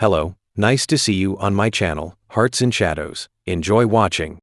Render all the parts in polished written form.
Hello, nice to see you on my channel, Hearts and Shadows. Enjoy watching.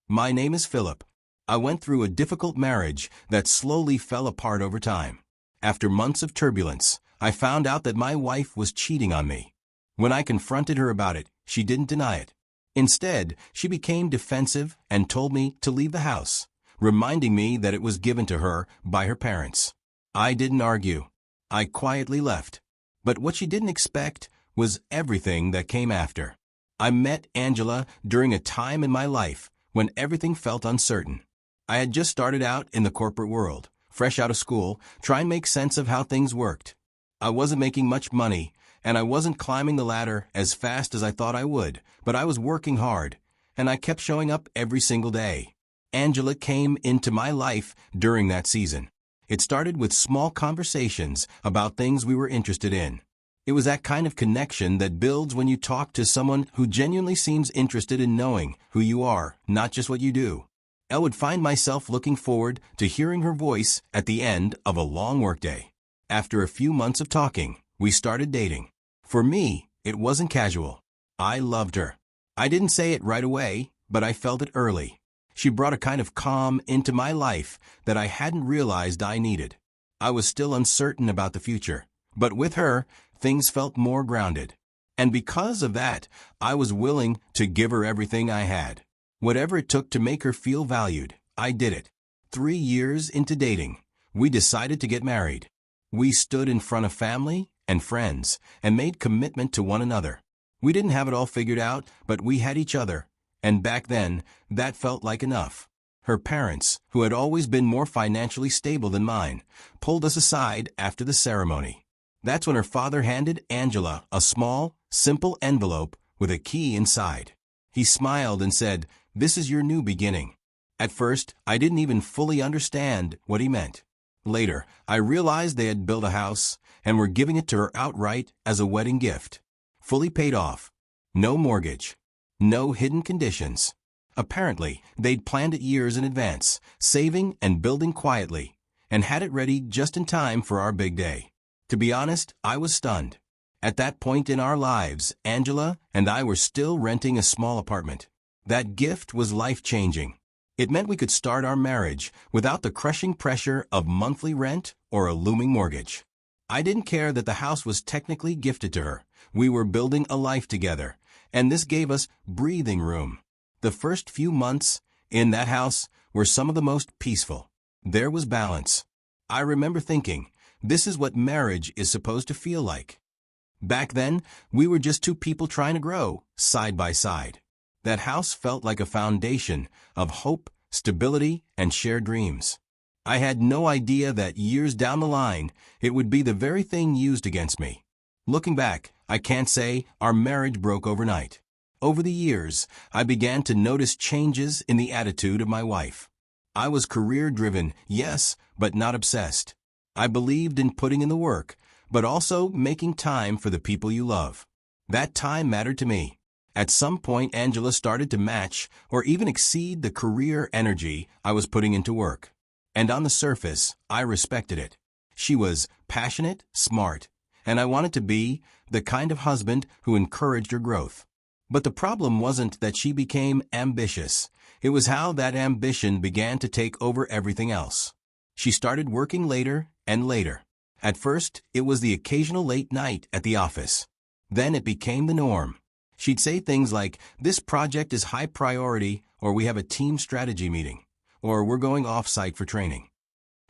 My name is Philip. I went through a difficult marriage that slowly fell apart over time. After months of turbulence, I found out that my wife was cheating on me. When I confronted her about it, she didn't deny it. Instead, she became defensive and told me to leave the house, reminding me that it was given to her by her parents. I didn't argue. I quietly left. But what she didn't expect was everything that came after. I met Angela during a time in my life when everything felt uncertain. I had just started out in the corporate world, fresh out of school, trying to make sense of how things worked. I wasn't making much money, and I wasn't climbing the ladder as fast as I thought I would, but I was working hard, and I kept showing up every single day. Angela came into my life during that season. It started with small conversations about things we were interested in. It was that kind of connection that builds when you talk to someone who genuinely seems interested in knowing who you are, not just what you do. I would find myself looking forward to hearing her voice at the end of a long workday. After a few months of talking, we started dating. For me, it wasn't casual. I loved her. I didn't say it right away, but I felt it early. She brought a kind of calm into my life that I hadn't realized I needed. I was still uncertain about the future, but with her, things felt more grounded. And because of that, I was willing to give her everything I had. Whatever it took to make her feel valued, I did it. 3 years into dating, we decided to get married. We stood in front of family and friends and made commitment to one another. We didn't have it all figured out, but we had each other. And back then, that felt like enough. Her parents, who had always been more financially stable than mine, pulled us aside after the ceremony. That's when her father handed Angela a small, simple envelope with a key inside. He smiled and said, "This is your new beginning." At first, I didn't even fully understand what he meant. Later, I realized they had built a house and were giving it to her outright as a wedding gift. Fully paid off. No mortgage. No hidden conditions. Apparently, they'd planned it years in advance, saving and building quietly, and had it ready just in time for our big day. To be honest, I was stunned. At that point in our lives, Angela and I were still renting a small apartment. That gift was life-changing. It meant we could start our marriage without the crushing pressure of monthly rent or a looming mortgage. I didn't care that the house was technically gifted to her. We were building a life together, and this gave us breathing room. The first few months in that house were some of the most peaceful. There was balance. I remember thinking, this is what marriage is supposed to feel like. Back then, we were just two people trying to grow, side by side. That house felt like a foundation of hope, stability, and shared dreams. I had no idea that years down the line, it would be the very thing used against me. Looking back, I can't say our marriage broke overnight. Over the years, I began to notice changes in the attitude of my wife. I was career-driven, yes, but not obsessed. I believed in putting in the work, but also making time for the people you love. That time mattered to me. At some point, Angela started to match or even exceed the career energy I was putting into work. And on the surface, I respected it. She was passionate, smart, and I wanted to be the kind of husband who encouraged her growth. But the problem wasn't that she became ambitious. It was how that ambition began to take over everything else. She started working later and later. At first, it was the occasional late night at the office. Then it became the norm. She'd say things like, "This project is high priority," or "We have a team strategy meeting," or "We're going off-site for training."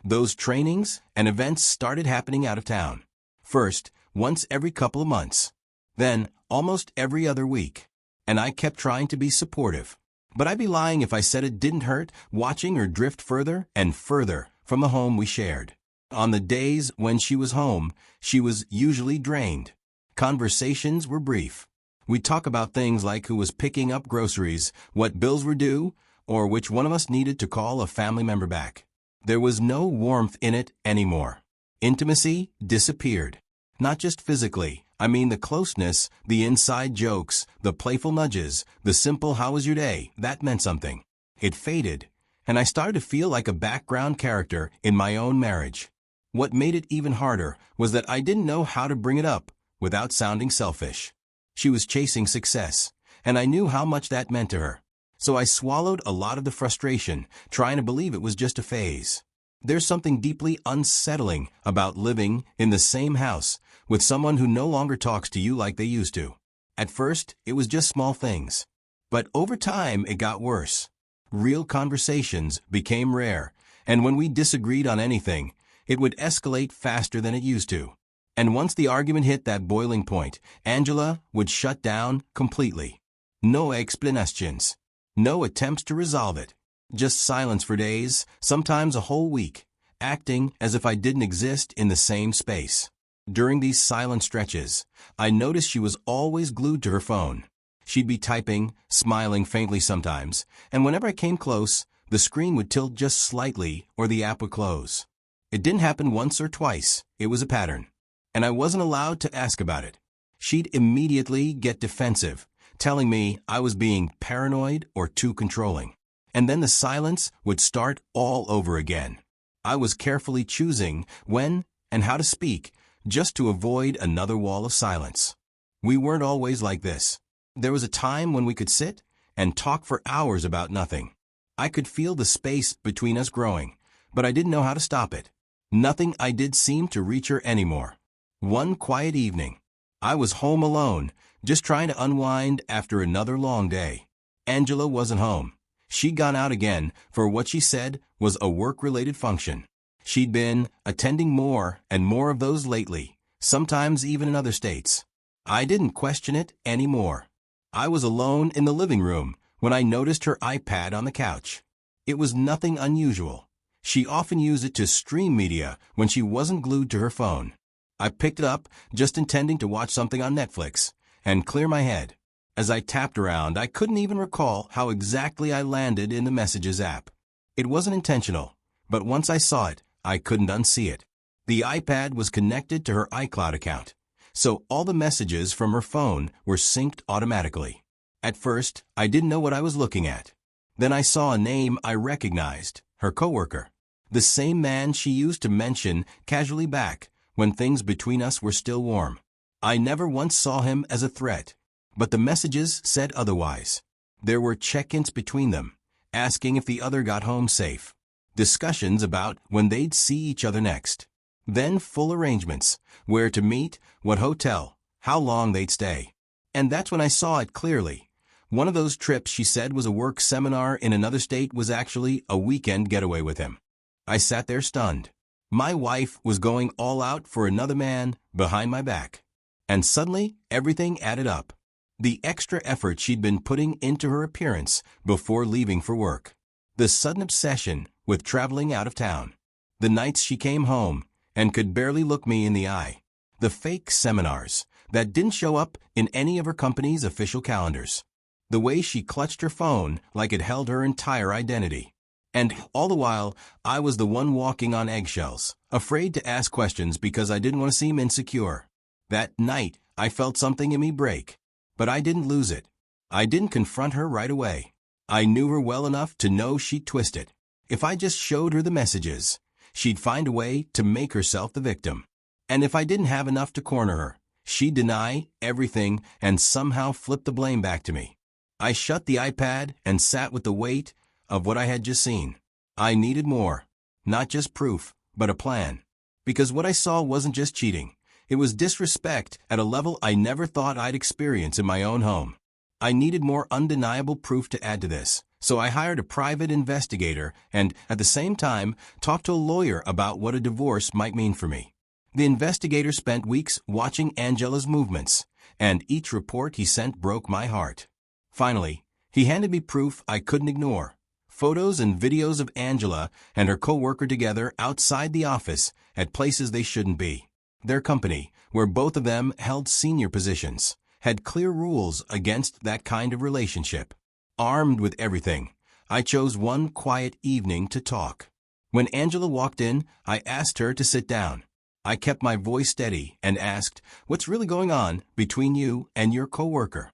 Those trainings and events started happening out of town. First, once every couple of months. Then, almost every other week. And I kept trying to be supportive. But I'd be lying if I said it didn't hurt watching her drift further and further from the home we shared. On the days when she was home, she was usually drained. Conversations were brief. We'd talk about things like who was picking up groceries, what bills were due, or which one of us needed to call a family member back. There was no warmth in it anymore. Intimacy disappeared. Not just physically, I mean the closeness, the inside jokes, the playful nudges, the simple "how was your day?" that meant something. It faded, and I started to feel like a background character in my own marriage. What made it even harder was that I didn't know how to bring it up without sounding selfish. She was chasing success, and I knew how much that meant to her. So I swallowed a lot of the frustration, trying to believe it was just a phase. There's something deeply unsettling about living in the same house with someone who no longer talks to you like they used to. At first, it was just small things. But over time, it got worse. Real conversations became rare, and when we disagreed on anything, it would escalate faster than it used to. And once the argument hit that boiling point, Angela would shut down completely. No explanations. No attempts to resolve it. Just silence for days, sometimes a whole week, acting as if I didn't exist in the same space. During these silent stretches, I noticed she was always glued to her phone. She'd be typing, smiling faintly sometimes, and whenever I came close, the screen would tilt just slightly or the app would close. It didn't happen once or twice, it was a pattern. And I wasn't allowed to ask about it. She'd immediately get defensive, telling me I was being paranoid or too controlling. And then the silence would start all over again. I was carefully choosing when and how to speak, just to avoid another wall of silence. We weren't always like this. There was a time when we could sit and talk for hours about nothing. I could feel the space between us growing, but I didn't know how to stop it. Nothing I did seemed to reach her anymore. One quiet evening, I was home alone, just trying to unwind after another long day. Angela wasn't home. She'd gone out again for what she said was a work-related function. She'd been attending more and more of those lately, sometimes even in other states. I didn't question it anymore. I was alone in the living room when I noticed her iPad on the couch. It was nothing unusual. She often used it to stream media when she wasn't glued to her phone. I picked it up, just intending to watch something on Netflix, and clear my head. As I tapped around, I couldn't even recall how exactly I landed in the Messages app. It wasn't intentional, but once I saw it, I couldn't unsee it. The iPad was connected to her iCloud account, so all the messages from her phone were synced automatically. At first, I didn't know what I was looking at. Then I saw a name I recognized, her coworker. The same man she used to mention casually back when things between us were still warm. I never once saw him as a threat, but the messages said otherwise. There were check-ins between them, asking if the other got home safe. Discussions about when they'd see each other next. Then full arrangements, where to meet, what hotel, how long they'd stay. And that's when I saw it clearly. One of those trips she said was a work seminar in another state was actually a weekend getaway with him. I sat there stunned. My wife was going all out for another man behind my back. And suddenly, everything added up. The extra effort she'd been putting into her appearance before leaving for work. The sudden obsession with traveling out of town. The nights she came home and could barely look me in the eye. The fake seminars that didn't show up in any of her company's official calendars. The way she clutched her phone like it held her entire identity. And all the while, I was the one walking on eggshells, afraid to ask questions because I didn't want to seem insecure. That night, I felt something in me break. But I didn't lose it. I didn't confront her right away. I knew her well enough to know she'd twist it. If I just showed her the messages, she'd find a way to make herself the victim. And if I didn't have enough to corner her, she'd deny everything and somehow flip the blame back to me. I shut the iPad and sat with the weight of what I had just seen. I needed more. Not just proof, but a plan. Because what I saw wasn't just cheating. It was disrespect at a level I never thought I'd experience in my own home. I needed more undeniable proof to add to this, so I hired a private investigator and, at the same time, talked to a lawyer about what a divorce might mean for me. The investigator spent weeks watching Angela's movements, and each report he sent broke my heart. Finally, he handed me proof I couldn't ignore. Photos and videos of Angela and her co-worker together outside the office at places they shouldn't be. Their company, where both of them held senior positions, had clear rules against that kind of relationship. Armed with everything, I chose one quiet evening to talk. When Angela walked in, I asked her to sit down. I kept my voice steady and asked, "What's really going on between you and your coworker?"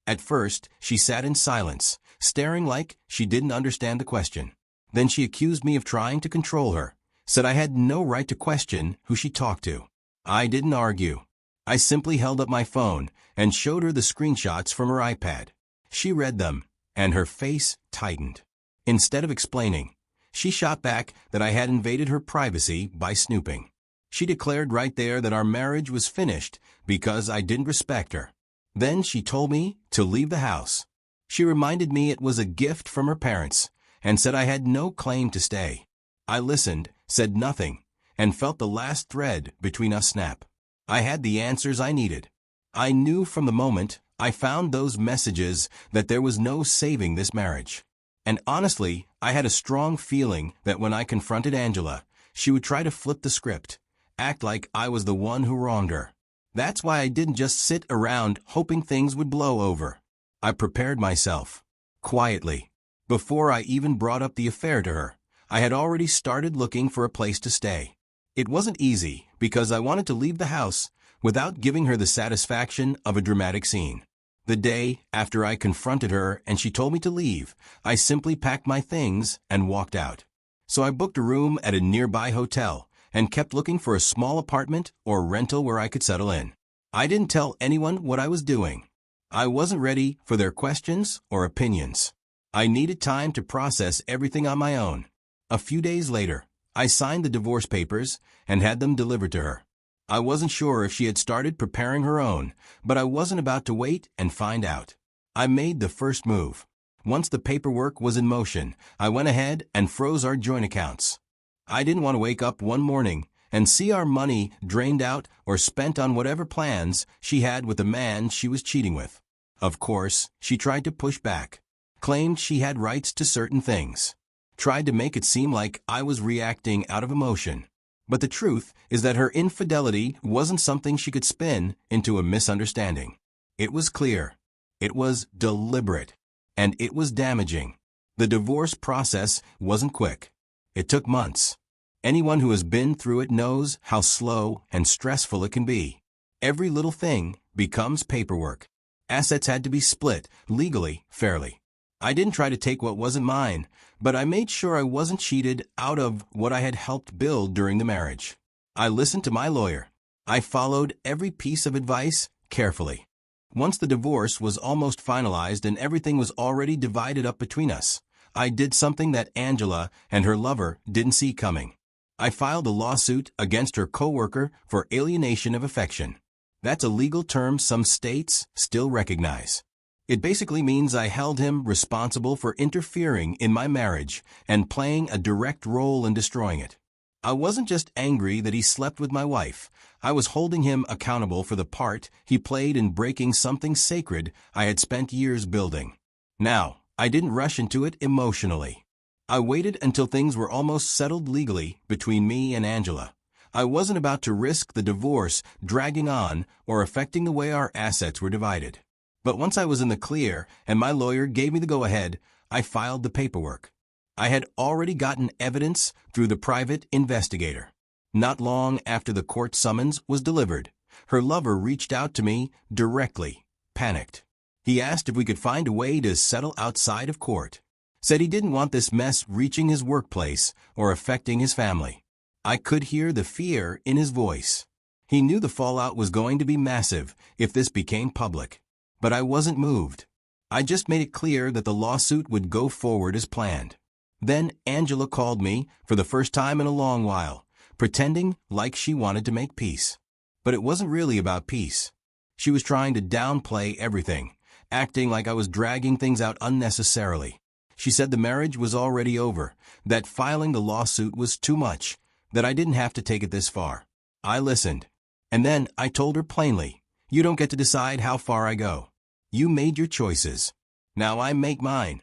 At first, she sat in silence, staring like she didn't understand the question. Then she accused me of trying to control her, said I had no right to question who she talked to. I didn't argue. I simply held up my phone and showed her the screenshots from her iPad. She read them, and her face tightened. Instead of explaining, she shot back that I had invaded her privacy by snooping. She declared right there that our marriage was finished because I didn't respect her. Then she told me to leave the house. She reminded me it was a gift from her parents and said I had no claim to stay. I listened, said nothing, and felt the last thread between us snap. I had the answers I needed. I knew from the moment I found those messages that there was no saving this marriage. And honestly, I had a strong feeling that when I confronted Angela, she would try to flip the script, act like I was the one who wronged her. That's why I didn't just sit around hoping things would blow over. I prepared myself, quietly. Before I even brought up the affair to her, I had already started looking for a place to stay. It wasn't easy because I wanted to leave the house without giving her the satisfaction of a dramatic scene. The day after I confronted her and she told me to leave, I simply packed my things and walked out. So I booked a room at a nearby hotel and kept looking for a small apartment or rental where I could settle in. I didn't tell anyone what I was doing. I wasn't ready for their questions or opinions. I needed time to process everything on my own. A few days later, I signed the divorce papers and had them delivered to her. I wasn't sure if she had started preparing her own, but I wasn't about to wait and find out. I made the first move. Once the paperwork was in motion, I went ahead and froze our joint accounts. I didn't want to wake up one morning and see our money drained out or spent on whatever plans she had with the man she was cheating with. Of course, she tried to push back, claimed she had rights to certain things, tried to make it seem like I was reacting out of emotion. But the truth is that her infidelity wasn't something she could spin into a misunderstanding. It was clear. It was deliberate. And it was damaging. The divorce process wasn't quick. It took months. Anyone who has been through it knows how slow and stressful it can be. Every little thing becomes paperwork. Assets had to be split, legally, fairly. I didn't try to take what wasn't mine, but I made sure I wasn't cheated out of what I had helped build during the marriage. I listened to my lawyer. I followed every piece of advice carefully. Once the divorce was almost finalized and everything was already divided up between us, I did something that Angela and her lover didn't see coming. I filed a lawsuit against her coworker for alienation of affection. That's a legal term some states still recognize. It basically means I held him responsible for interfering in my marriage and playing a direct role in destroying it. I wasn't just angry that he slept with my wife. I was holding him accountable for the part he played in breaking something sacred I had spent years building. Now, I didn't rush into it emotionally. I waited until things were almost settled legally between me and Angela. I wasn't about to risk the divorce dragging on or affecting the way our assets were divided. But once I was in the clear and my lawyer gave me the go-ahead, I filed the paperwork. I had already gotten evidence through the private investigator. Not long after the court summons was delivered, her lover reached out to me directly, panicked. He asked if we could find a way to settle outside of court. Said he didn't want this mess reaching his workplace or affecting his family. I could hear the fear in his voice. He knew the fallout was going to be massive if this became public. But I wasn't moved. I just made it clear that the lawsuit would go forward as planned. Then Angela called me for the first time in a long while, pretending like she wanted to make peace. But it wasn't really about peace. She was trying to downplay everything, acting like I was dragging things out unnecessarily. She said the marriage was already over, that filing the lawsuit was too much, that I didn't have to take it this far. I listened. And then I told her plainly, "You don't get to decide how far I go. You made your choices. Now I make mine.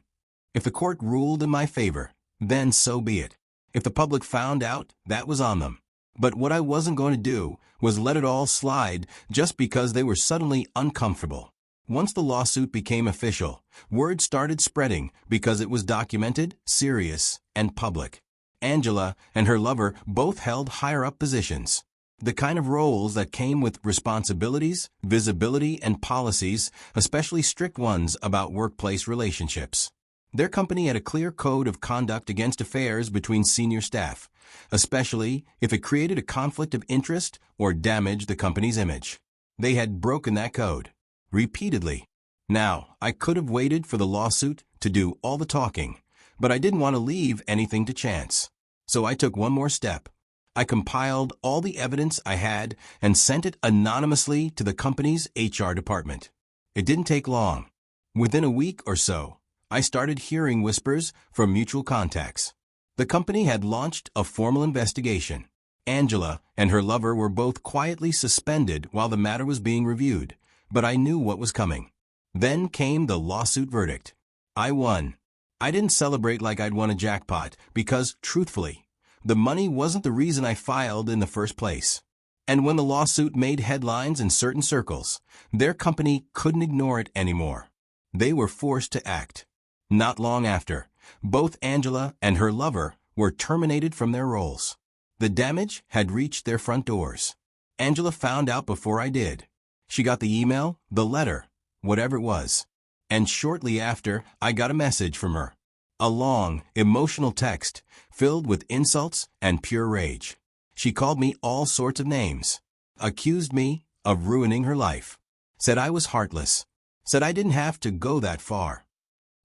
If the court ruled in my favor, then so be it. If the public found out, that was on them. But what I wasn't going to do was let it all slide just because they were suddenly uncomfortable. Once the lawsuit became official, word started spreading because it was documented, serious, and public. Angela and her lover both held higher-up positions. The kind of roles that came with responsibilities, visibility, and policies, especially strict ones about workplace relationships. Their company had a clear code of conduct against affairs between senior staff, especially if it created a conflict of interest or damaged the company's image. They had broken that code. Repeatedly. Now, I could have waited for the lawsuit to do all the talking, but I didn't want to leave anything to chance. So I took one more step. I compiled all the evidence I had and sent it anonymously to the company's HR department. It didn't take long. Within a week or so, I started hearing whispers from mutual contacts. The company had launched a formal investigation. Angela and her lover were both quietly suspended while the matter was being reviewed, but I knew what was coming. Then came the lawsuit verdict. I won. I didn't celebrate like I'd won a jackpot because, truthfully, the money wasn't the reason I filed in the first place. And when the lawsuit made headlines in certain circles, their company couldn't ignore it anymore. They were forced to act. Not long after, both Angela and her lover were terminated from their roles. The damage had reached their front doors. Angela found out before I did. She got the email, the letter, whatever it was. And shortly after, I got a message from her. A long, emotional text filled with insults and pure rage. She called me all sorts of names, accused me of ruining her life, said I was heartless, said I didn't have to go that far.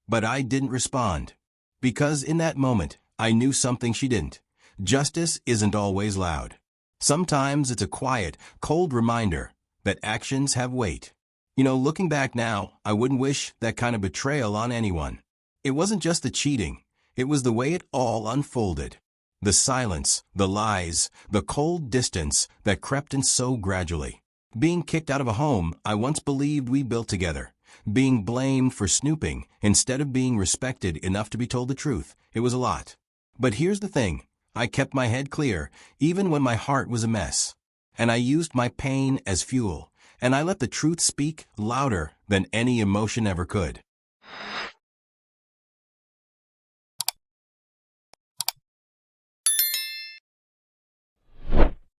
But I didn't respond, because in that moment, I knew something she didn't. Justice isn't always loud. Sometimes it's a quiet, cold reminder that actions have weight. Looking back now, I wouldn't wish that kind of betrayal on anyone. It wasn't just the cheating. It was the way it all unfolded. The silence, the lies, the cold distance that crept in so gradually. Being kicked out of a home I once believed we built together. Being blamed for snooping instead of being respected enough to be told the truth. It was a lot. But here's the thing. I kept my head clear, even when my heart was a mess. And I used my pain as fuel. And I let the truth speak louder than any emotion ever could.